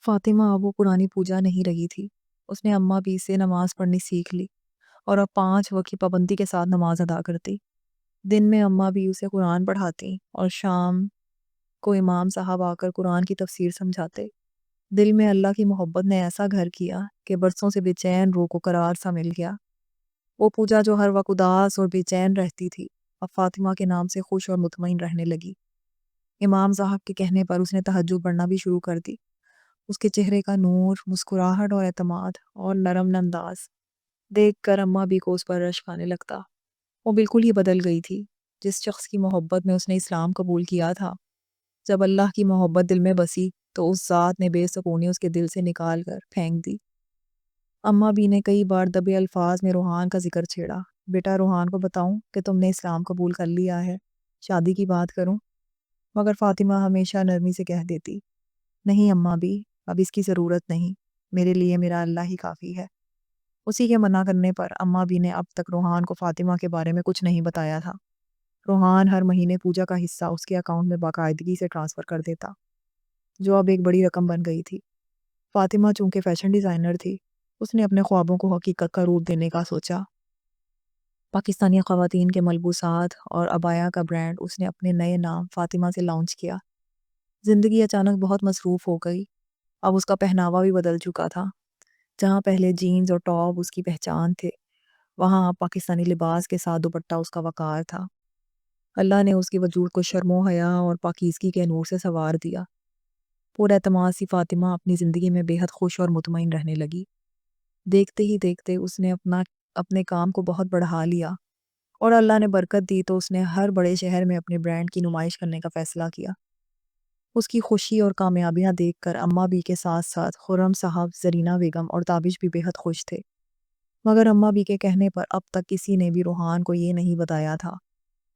فاطمہ اب وہ پرانی پوجا نہیں رہی تھی۔ اس نے اماں بھی سے نماز پڑھنی سیکھ لی اور اب 5 وقت کی پابندی کے ساتھ نماز ادا کرتی۔ دن میں اماں بھی اسے قرآن پڑھاتی اور شام کو امام صاحب آ کر قرآن کی تفسیر سمجھاتے۔ دل میں اللہ کی محبت نے ایسا گھر کیا کہ برسوں سے بے چین روح کو قرار سا مل گیا۔ وہ پوجا جو ہر وقت اداس اور بے چین رہتی تھی، اب فاطمہ کے نام سے خوش اور مطمئن رہنے لگی۔ امام صاحب کے کہنے پر اس نے تہجد پڑھنا بھی شروع کر دی۔ اس کے چہرے کا نور، مسکراہٹ اور اعتماد اور نرم انداز دیکھ کر اماں بھی کو اس پر رشک آنے لگتا۔ وہ بالکل ہی بدل گئی تھی۔ جس شخص کی محبت میں اس نے اسلام قبول کیا تھا، جب اللہ کی محبت دل میں بسی تو اس ذات نے بے سکونی اس کے دل سے نکال کر پھینک دی۔ اماں بھی نے کئی بار دبے الفاظ میں روحان کا ذکر چھیڑا۔ بیٹا، روحان کو بتاؤں کہ تم نے اسلام قبول کر لیا ہے، شادی کی بات کروں؟ مگر فاطمہ ہمیشہ نرمی سے کہہ دیتی، نہیں اماں بھی، اب اس کی ضرورت نہیں، میرے لیے میرا اللہ ہی کافی ہے۔ اسی کے منع کرنے پر اماں بھی نے اب تک روحان کو فاطمہ کے بارے میں کچھ نہیں بتایا تھا۔ روحان ہر مہینے پوجا کا حصہ اس کے اکاؤنٹ میں باقاعدگی سے ٹرانسفر کر دیتا، جو اب ایک بڑی رقم بن گئی تھی۔ فاطمہ چونکہ فیشن ڈیزائنر تھی، اس نے اپنے خوابوں کو حقیقت کا روپ دینے کا سوچا۔ پاکستانی خواتین کے ملبوسات اور عبایا کا برانڈ اس نے اپنے نئے نام فاطمہ سے لانچ کیا۔ زندگی اچانک بہت مصروف ہو گئی۔ اب اس کا پہناوا بھی بدل چکا تھا۔ جہاں پہلے جینز اور ٹاپ اس کی پہچان تھے، وہاں اب پاکستانی لباس کے ساتھ دوپٹہ اس کا وقار تھا۔ اللہ نے اس کے وجود کو شرم و حیا اور پاکیزگی کے نور سے سنوار دیا۔ پورا اعتماد سی فاطمہ اپنی زندگی میں بے حد خوش اور مطمئن رہنے لگی۔ دیکھتے ہی دیکھتے اس نے اپنے کام کو بہت بڑھا لیا اور اللہ نے برکت دی تو اس نے ہر بڑے شہر میں اپنے برانڈ کی نمائش کرنے کا فیصلہ کیا۔ اس کی خوشی اور کامیابیاں دیکھ کر اماں بھی کے ساتھ ساتھ خرم صاحب، زرینہ بیگم اور تابش بھی بے حد خوش تھے۔ مگر اماں بھی کے کہنے پر اب تک کسی نے بھی روحان کو یہ نہیں بتایا تھا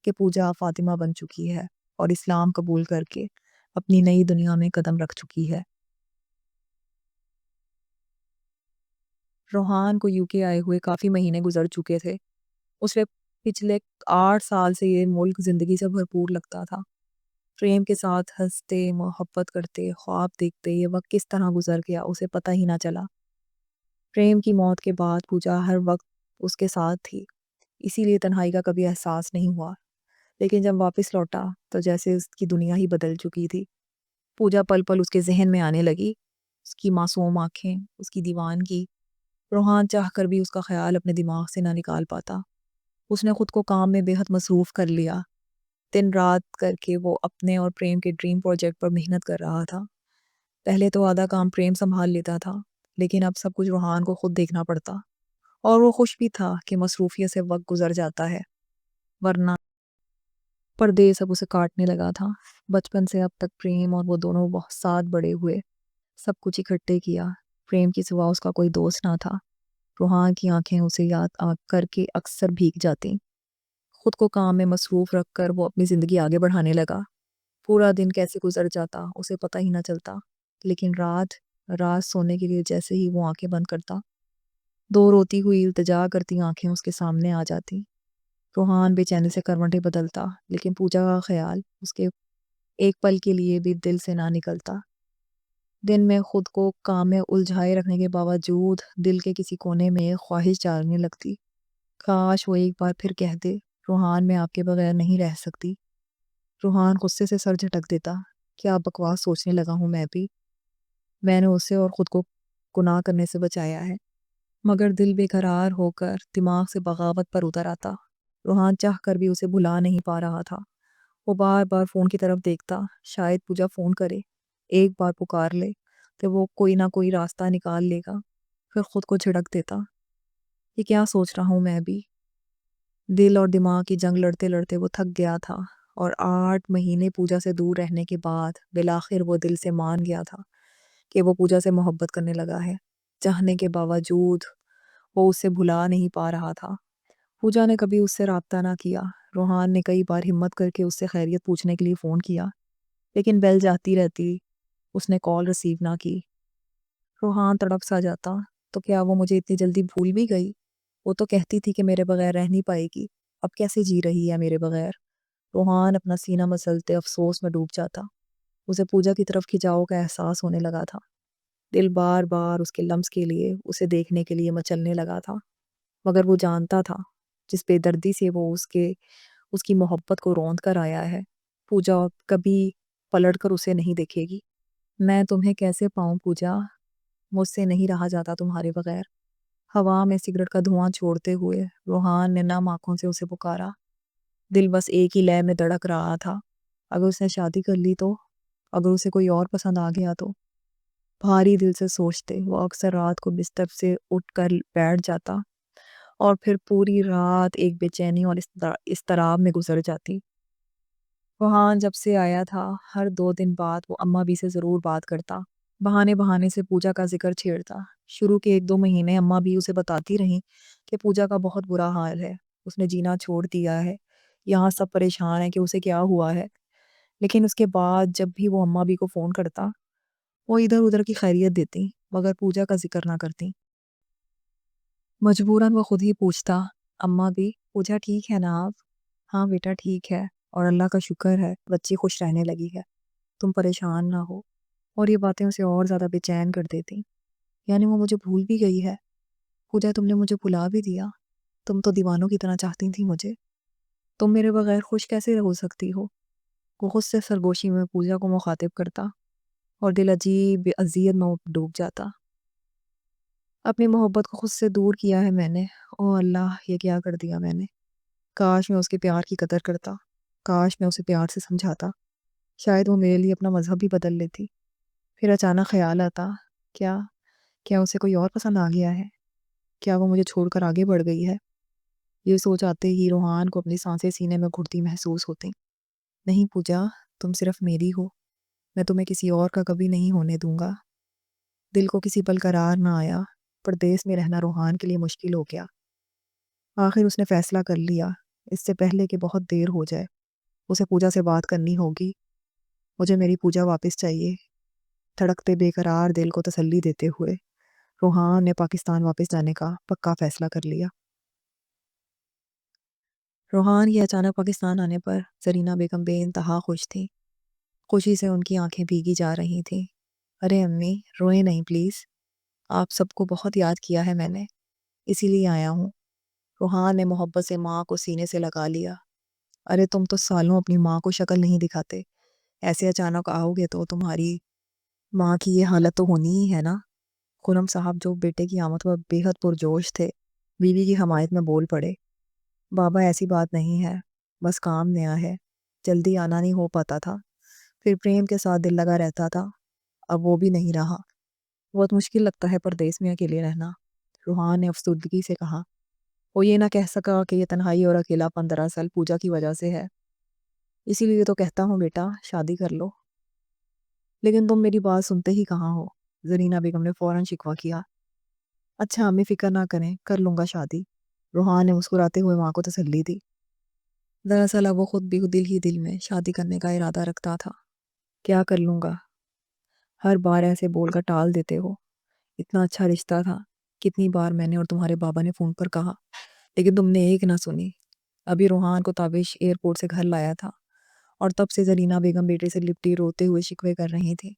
کہ پوجا فاطمہ بن چکی ہے اور اسلام قبول کر کے اپنی نئی دنیا میں قدم رکھ چکی ہے۔ روحان کو UK آئے ہوئے کافی مہینے گزر چکے تھے۔ اسے پچھلے 8 سال سے یہ ملک زندگی سے بھرپور لگتا تھا۔ فریم کے ساتھ ہنستے، محبت کرتے، خواب دیکھتے یہ وقت کس طرح گزر گیا اسے پتہ ہی نہ چلا۔ فریم کی موت کے بعد پوجا ہر وقت اس کے ساتھ تھی، اسی لیے تنہائی کا کبھی احساس نہیں ہوا۔ لیکن جب واپس لوٹا تو جیسے اس کی دنیا ہی بدل چکی تھی۔ پوجا پل پل اس کے ذہن میں آنے لگی، اس کی معصوم آنکھیں، اس کی دیوانگی۔ روحان چاہ کر بھی اس کا خیال اپنے دماغ سے نہ نکال پاتا۔ اس نے خود کو کام میں بے حد مصروف کر لیا۔ دن رات کر کے وہ اپنے اور پریم کے ڈریم پروجیکٹ پر محنت کر رہا تھا۔ پہلے تو آدھا کام پریم سنبھال لیتا تھا، لیکن اب سب کچھ روحان کو خود دیکھنا پڑتا، اور وہ خوش بھی تھا کہ مصروفیت سے وقت گزر جاتا ہے، ورنہ پردیس اب اسے کاٹنے لگا تھا۔ بچپن سے اب تک پریم اور وہ دونوں بہت ساتھ بڑے ہوئے، سب کچھ اکٹھے کیا۔ پریم کی سوا اس کا کوئی دوست نہ تھا۔ روحان کی آنکھیں اسے یاد کر کے اکثر بھیگ جاتی۔ خود کو کام میں مصروف رکھ کر وہ اپنی زندگی آگے بڑھانے لگا۔ پورا دن کیسے گزر جاتا اسے پتہ ہی نہ چلتا، لیکن رات سونے کے لیے جیسے ہی وہ آنکھیں بند کرتا، 2 روتی ہوئی التجا کرتی آنکھیں اس کے سامنے آ جاتی۔ روحان بے چینی سے کروٹیں بدلتا، لیکن پوجا کا خیال اس کے ایک پل کے لیے بھی دل سے نہ نکلتا۔ دن میں خود کو کام میں الجھائے رکھنے کے باوجود دل کے کسی کونے میں ایک خواہش جاگنے لگتی، کاش وہ ایک بار پھر کہہ دے، روحان میں آپ کے بغیر نہیں رہ سکتی۔ روحان غصے سے سر جھٹک دیتا، کیا بکواس سوچنے لگا ہوں میں نے اسے اور خود کو گناہ کرنے سے بچایا ہے۔ مگر دل بے قرار ہو کر دماغ سے بغاوت پر اتر آتا۔ روحان چاہ کر بھی اسے بھلا نہیں پا رہا تھا۔ وہ بار بار فون کی طرف دیکھتا، شاید پوجا فون کرے، ایک بار پکار لے تو وہ کوئی نہ کوئی راستہ نکال لے گا۔ پھر خود کو جھڑک دیتا، یہ کیا سوچ رہا ہوں میں بھی۔ دل اور دماغ کی جنگ لڑتے لڑتے وہ تھک گیا تھا، اور 8 مہینے پوجا سے دور رہنے کے بعد بالآخر وہ دل سے مان گیا تھا کہ وہ پوجا سے محبت کرنے لگا ہے۔ چاہنے کے باوجود وہ اسے بھلا نہیں پا رہا تھا۔ پوجا نے کبھی اس سے رابطہ نہ کیا۔ روحان نے کئی بار ہمت کر کے اس سے خیریت پوچھنے کے لیے فون کیا، لیکن بیل جاتی رہتی، اس نے کال ریسیو نہ کی۔ روحان تڑپ سا جاتا، تو کیا وہ مجھے اتنی جلدی بھول بھی گئی؟ وہ تو کہتی تھی کہ میرے بغیر رہ نہیں پائے گی، اب کیسے جی رہی ہے میرے بغیر؟ روحان اپنا سینہ مسلتے افسوس میں ڈوب جاتا۔ اسے پوجا کی طرف کھنچاؤ کا احساس ہونے لگا تھا۔ دل بار بار اس کے لمس کے لیے اسے دیکھنے کے لیے مچلنے لگا تھا، مگر وہ جانتا تھا جس بے دردی سے وہ اس کی محبت کو روند کر آیا ہے، پوجا کبھی پلٹ کر اسے نہیں دیکھے گی۔ میں تمہیں کیسے پاؤں پوجا، مجھ سے نہیں رہا جاتا تمہارے بغیر۔ ہوا میں سگریٹ کا دھواں چھوڑتے ہوئے روحان نے نم آنکھوں سے اسے پکارا۔ دل بس ایک ہی لے میں دھڑک رہا تھا، اگر اس نے شادی کر لی تو، اگر اسے کوئی اور پسند آ گیا تو۔ بھاری دل سے سوچتے وہ اکثر رات کو بستر سے اٹھ کر بیٹھ جاتا، اور پھر پوری رات ایک بے چینی اور اضطراب میں گزر جاتی۔ روحان جب سے آیا تھا ہر 2 دن بعد وہ اماں بھی سے ضرور بات کرتا، بہانے بہانے سے پوجا کا ذکر چھیڑتا۔ شروع کے 1-2 مہینے اماں بھی اسے بتاتی رہیں کہ پوجا کا بہت برا حال ہے، اس نے جینا چھوڑ دیا ہے، یہاں سب پریشان ہیں کہ اسے کیا ہوا ہے۔ لیکن اس کے بعد جب بھی وہ اماں بھی کو فون کرتا، وہ ادھر ادھر کی خیریت دیتی مگر پوجا کا ذکر نہ کرتی۔ مجبوراً وہ خود ہی پوچھتا، اماں بھی پوجا ٹھیک ہے نا آپ؟ ہاں بیٹا ٹھیک ہے، اور اللہ کا شکر ہے بچی خوش رہنے لگی ہے، تم پریشان نہ ہو۔ اور یہ باتیں اسے اور زیادہ بے چین کر دیتی، یعنی وہ مجھے بھول بھی گئی ہے؟ پوجا تم نے مجھے بھلا بھی دیا، تم تو دیوانوں کی طرح چاہتی تھی مجھے، تم میرے بغیر خوش کیسے ہو سکتی ہو؟ وہ خود سے سرگوشی میں پوجا کو مخاطب کرتا، اور دل عجیب اذیت میں ڈوب جاتا۔ اپنی محبت کو خود سے دور کیا ہے میں نے، او اللہ یہ کیا کر دیا میں نے۔ کاش میں اس کے پیار کی قدر کرتا، کاش میں اسے پیار سے سمجھاتا، شاید وہ میرے لیے اپنا مذہب بھی بدل لیتی۔ پھر اچانک خیال آتا، کیا کیا اسے کوئی اور پسند آ گیا ہے؟ کیا وہ مجھے چھوڑ کر آگے بڑھ گئی ہے؟ یہ سوچ آتے ہی روحان کو اپنی سانسیں سینے میں گھٹتی محسوس ہوتی۔ نہیں پوجا، تم صرف میری ہو، میں تمہیں کسی اور کا کبھی نہیں ہونے دوں گا۔ دل کو کسی پل قرار نہ آیا، پردیس میں رہنا روحان کے لیے مشکل ہو گیا۔ آخر اس نے فیصلہ کر لیا، اس سے پہلے کہ بہت دیر ہو جائے اسے پوجا سے بات کرنی ہوگی۔ مجھے میری پوجا واپس چاہیے۔ دھڑکتے بے قرار دل کو تسلی دیتے ہوئے روحان نے پاکستان واپس جانے کا پکا فیصلہ کر لیا۔ روحان کے اچانک پاکستان آنے پر زرینہ بیگم بے انتہا خوش تھی، خوشی سے ان کی آنکھیں بھیگی جا رہی تھیں۔ ارے امی روئیں نہیں پلیز، آپ سب کو بہت یاد کیا ہے میں نے، اسی لیے آیا ہوں۔ روحان نے محبت سے ماں کو سینے سے لگا لیا۔ ارے تم تو سالوں اپنی ماں کو شکل نہیں دکھاتے، ایسے اچانک آؤ گے تو تمہاری ماں کی یہ حالت تو ہونی ہی ہے نا۔ خرم صاحب جو بیٹے کی آمد پر بے حد پرجوش تھے، بیوی کی حمایت میں بول پڑے، بابا ایسی بات نہیں ہے، بس کام نیا ہے، جلدی آنا نہیں ہو پاتا تھا، پھر پریم کے ساتھ دل لگا رہتا تھا، اب وہ بھی نہیں رہا۔ بہت مشکل لگتا ہے پردیس میں اکیلے رہنا، روحان نے افسردگی سے کہا۔ وہ یہ نہ کہہ سکا کہ یہ تنہائی اور اکیلا پن دراصل پوجا کی وجہ سے ہے، اسی لیے تو کہتا ہوں بیٹا شادی کر لو۔ لیکن تم میری بات سنتے ہی کہاں ہو، زرینہ بیگم نے فوراً شکوہ کیا۔ اچھا امی فکر نہ کریں، کر لوں گا شادی، روحان نے مسکراتے ہوئے ماں کو تسلی دی۔ دراصل اب وہ خود بھی دل میں شادی کرنے کا ارادہ رکھتا تھا۔ کیا کر لوں گا، ہر بار ایسے بول کر ٹال دیتے ہو، اتنا اچھا رشتہ تھا، کتنی بار میں نے اور تمہارے بابا نے فون پر کہا، لیکن تم نے ایک نہ سنی۔ ابھی روحان کو تابش ایئرپورٹ سے گھر لایا تھا، اور تب سے زرینہ بیگم بیٹے سے لپٹی روتے ہوئے شکوے کر رہی تھی۔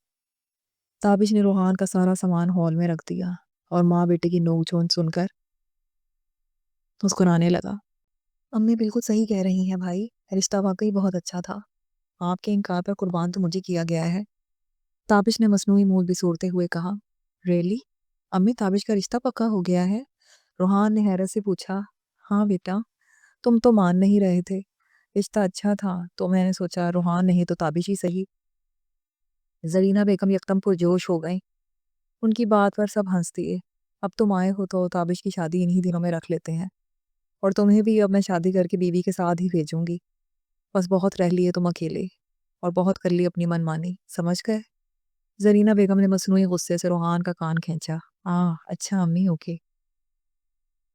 تابش نے روحان کا سارا سامان ہال میں رکھ دیا، اور ماں بیٹے کی نوک جھونک سن کر مسکرانے لگا۔ امی بالکل صحیح کہہ رہی ہیں بھائی، رشتہ واقعی بہت اچھا تھا، آپ کے انکار پر قربان تو مجھے کیا گیا ہے۔ تابش نے مصنوعی منہ بسورتے ہوئے کہا، ریلی؟ امی تابش کا رشتہ پکا ہو گیا ہے؟ روحان نے حیرت سے پوچھا۔ ہاں بیٹا، تم تو مان نہیں رہے تھے، رشتہ اچھا تھا تو میں نے سوچا روحان نہیں تو تابش ہی صحیح۔ زرینہ بیگم یکدم پرجوش ہو گئیں، ان کی بات پر سب ہنس دیے۔ اب تم آئے ہو تو تابش کی شادی انہی دنوں میں رکھ لیتے ہیں، اور تمہیں بھی اب میں شادی کر کے بیوی کے ساتھ ہی بھیجوں گی، بس بہت رہ لیے تم اکیلے، اور بہت کر لی اپنی من مانی، سمجھ گئے؟ زرینہ بیگم نے مصنوعی غصے سے روحان کا کان کھینچا۔ اچھا امی اوکے۔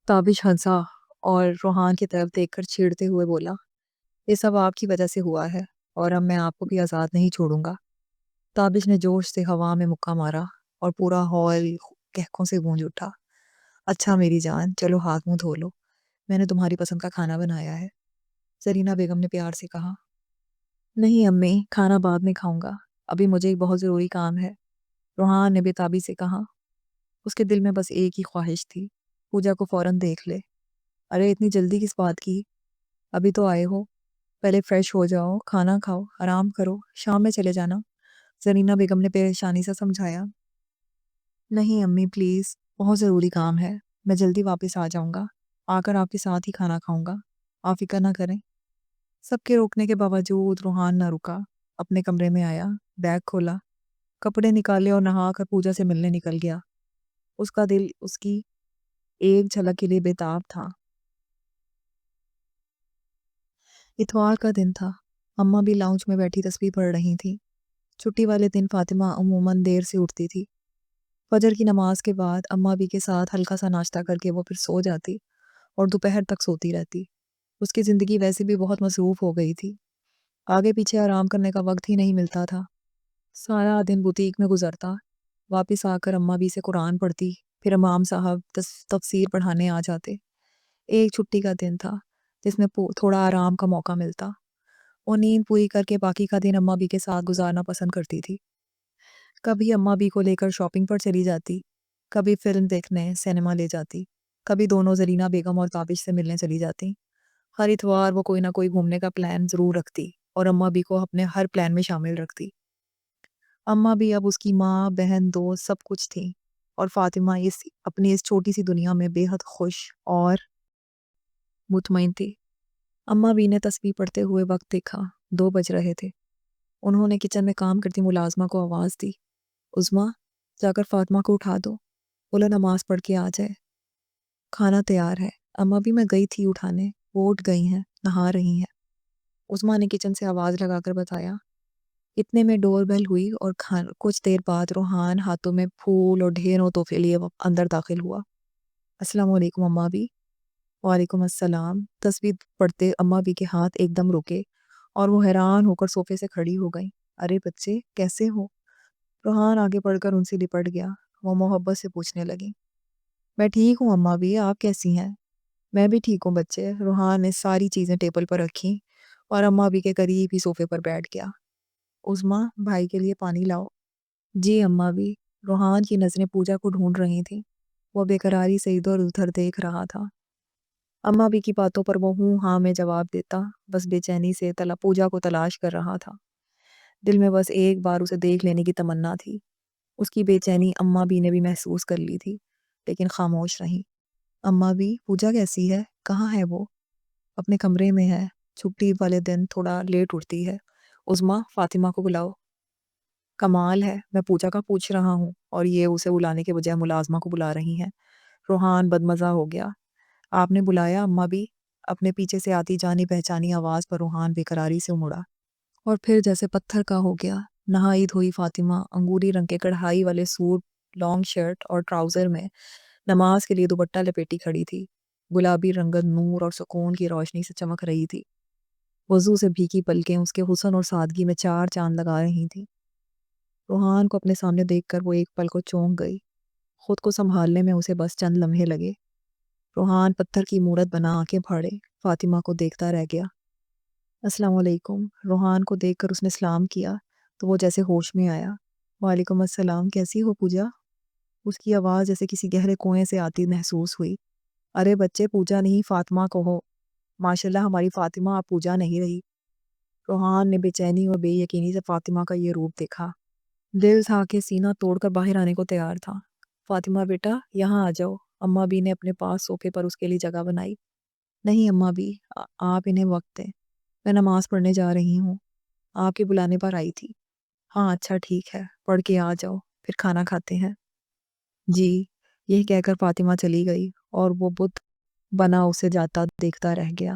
تابش ہنسا اور روحان کی طرف دیکھ کر چھیڑتے ہوئے بولا، یہ سب آپ کی وجہ سے ہوا ہے، اور اب میں آپ کو بھی آزاد نہیں چھوڑوں گا۔ تابش نے جوش سے ہوا میں مکہ مارا، اور پورا ہال کہکوں سے گونج اٹھا۔ اچھا میری جان چلو ہاتھ منہ دھو لو، میں نے تمہاری پسند کا کھانا بنایا ہے، زرینہ بیگم نے پیار سے کہا۔ نہیں امی، کھانا بعد میں کھاؤں گا، ابھی مجھے ایک بہت ضروری کام ہے۔ روحان نے بےتابی سے کہا۔ اس کے دل میں بس ایک ہی خواہش تھی، پوجا کو فوراً دیکھ لے۔ ارے اتنی جلدی کس بات کی؟ ابھی تو آئے ہو، پہلے فریش ہو جاؤ، کھانا کھاؤ، آرام کرو، شام میں چلے جانا، زرینہ بیگم نے پریشانی سے سمجھایا۔ نہیں امی پلیز، بہت ضروری کام ہے، میں جلدی واپس آ جاؤں گا، آ کر آپ کے ساتھ ہی کھانا کھاؤں گا، آپ فکر نہ کریں۔ سب کے روکنے کے باوجود روحان نہ رکا، اپنے کمرے میں آیا، بیگ کھولا، کپڑے نکالے اور نہا کر پوجا سے ملنے نکل گیا۔ اس کا دل اس کی ایک جھلک کے لیے بےتاب تھا۔ اتوار کا دن تھا، اماں بھی لاؤنج میں بیٹھی تسبیح پڑھ رہی تھی۔ چھٹی والے دن فاطمہ عموماً دیر سے اٹھتی تھی۔ فجر کی نماز کے بعد اماں بھی کے ساتھ ہلکا سا ناشتہ کر کے وہ پھر سو جاتی اور دوپہر تک سوتی رہتی۔ اس کی زندگی ویسے بھی بہت مصروف ہو گئی تھی، آگے پیچھے آرام کرنے کا وقت ہی نہیں ملتا تھا۔ سارا دن بوتیک میں گزرتا، واپس آ کر اماں بھی سے قرآن پڑھتی، پھر امام صاحب تفسیر پڑھانے آ جاتے۔ ایک چھٹی کا دن تھا جس میں تھوڑا آرام کا موقع ملتا۔ وہ نیند پوری کر کے باقی کا دن اماں بھی کے ساتھ گزارنا پسند کرتی تھی۔ کبھی اماں بھی کو لے کر شاپنگ پر چلی جاتی، کبھی فلم دیکھنے سینما لے جاتی، کبھی دونوں زرینہ بیگم اور تابش سے ملنے چلی جاتی۔ ہر اتوار وہ کوئی نہ کوئی گھومنے کا پلان ضرور رکھتی اور اماں بھی کو اپنے ہر پلان میں شامل رکھتی۔ اماں بھی اب اس کی ماں، بہن، دوست سب کچھ تھی، اور فاطمہ اپنی اس چھوٹی سی دنیا میں بے حد خوش اور مطمئن تھی۔ اماں بھی نے تسبیح پڑھتے ہوئے وقت دیکھا، 2 بج رہے تھے۔ انہوں نے کچن میں کام کرتی ملازمہ کو آواز دی، عظمیٰ جا کر فاطمہ کو اٹھا دو، بولا نماز پڑھ کے آ جائے، کھانا تیار ہے۔ اماں بھی میں گئی تھی اٹھانے، وہ اٹھ گئی ہیں، نہا رہی ہیں، عظمیٰ نے کچن سے آواز لگا کر بتایا۔ اتنے میں ڈور بیل ہوئی اور کچھ دیر بعد روحان ہاتھوں میں پھول اور ڈھیروں تحفے لیے اندر داخل ہوا۔ السلام علیکم اماں بھی۔ وعلیکم السلام۔ تسبیح پڑھتے اماں بھی کے ہاتھ ایک دم رکے اور وہ حیران ہو کر صوفے سے کھڑی ہو گئیں۔ ارے بچے کیسے ہو؟ روحان آگے بڑھ کر ان سے لپٹ گیا۔ وہ محبت سے پوچھنے لگی، میں ٹھیک ہوں اماں بھی، آپ کیسی ہیں؟ میں بھی ٹھیک ہوں بچے۔ روحان نے ساری چیزیں ٹیبل پر رکھیں اور اماں بھی کے قریب ہی صوفے پر بیٹھ گیا۔ عظمیٰ بھائی کے لیے پانی لاؤ۔ جی اماں بھی۔ روحان کی نظریں پوجا کو ڈھونڈ رہی تھیں، وہ بے قراری سے ادھر ادھر دیکھ رہا تھا۔ اماں بھی کی باتوں پر وہ ہوں ہاں میں جواب دیتا، بس بے چینی سے پوجا کو تلاش کر رہا تھا۔ دل میں بس ایک بار اسے دیکھ لینے کی تمنا تھی۔ اس کی بے چینی اماں بھی نے بھی محسوس کر لی تھی، لیکن خاموش رہی۔ اماں بھی پوجا کیسی ہے؟ کہاں ہے وہ؟ اپنے کمرے میں ہے، چھٹی والے دن تھوڑا لیٹ اٹھتی ہے۔ عظمیٰ فاطمہ کو بلاؤ۔ کمال ہے، میں پوجا کا پوچھ رہا ہوں اور یہ اسے بلانے کے بجائے ملازمہ کو بلا رہی ہیں۔ روحان بدمزہ ہو گیا۔ آپ نے بلایا اماں بھی؟ اپنے پیچھے سے آتی جانی پہچانی آواز پر روحان بے قراری سے مڑا اور پھر جیسے پتھر کا ہو گیا۔ نہائی دھوئی فاطمہ انگوری رنگ کے کڑھائی والے سوٹ، لانگ شرٹ اور ٹراؤزر میں نماز کے لیے دوپٹہ لپیٹی کھڑی تھی۔ گلابی رنگت نور اور سکون کی روشنی سے چمک رہی تھی۔ وضو سے بھیگی پلکیں اس کے حسن اور سادگی میں 4 چاند لگا رہی تھیں۔ روحان کو اپنے سامنے دیکھ کر وہ ایک پل کو چونک گئی۔ خود کو سنبھالنے میں اسے بس چند لمحے لگے۔ روحان پتھر کی مورت بنا آنکھیں پھاڑے فاطمہ کو دیکھتا رہ گیا۔ السلام علیکم۔ روحان کو دیکھ کر اس نے سلام کیا تو وہ جیسے ہوش میں آیا۔ وعلیکم السلام، کیسی ہو پوجا؟ اس کی آواز جیسے کسی گہرے کنویں سے آتی محسوس ہوئی۔ ارے بچے پوجا نہیں فاطمہ کہو، ماشاءاللہ ہماری فاطمہ اب پوجا نہیں رہی۔ روحان نے بے چینی اور بے یقینی سے فاطمہ کا یہ روپ دیکھا۔ دل تھا کہ سینہ توڑ کر باہر آنے کو تیار تھا۔ فاطمہ بیٹا یہاں آ جاؤ، اماں بھی نے اپنے پاس صوفے پر اس کے لیے جگہ بنائی۔ نہیں اماں بھی، آپ انہیں وقت دیں، میں نماز پڑھنے جا رہی ہوں، آپ کے بلانے پر آئی تھی۔ ہاں اچھا ٹھیک ہے، پڑھ کے آ جاؤ، پھر کھانا کھاتے ہیں۔ جی، یہ کہہ کر فاطمہ چلی گئی اور وہ بت بنا اسے جاتا دیکھتا رہ گیا۔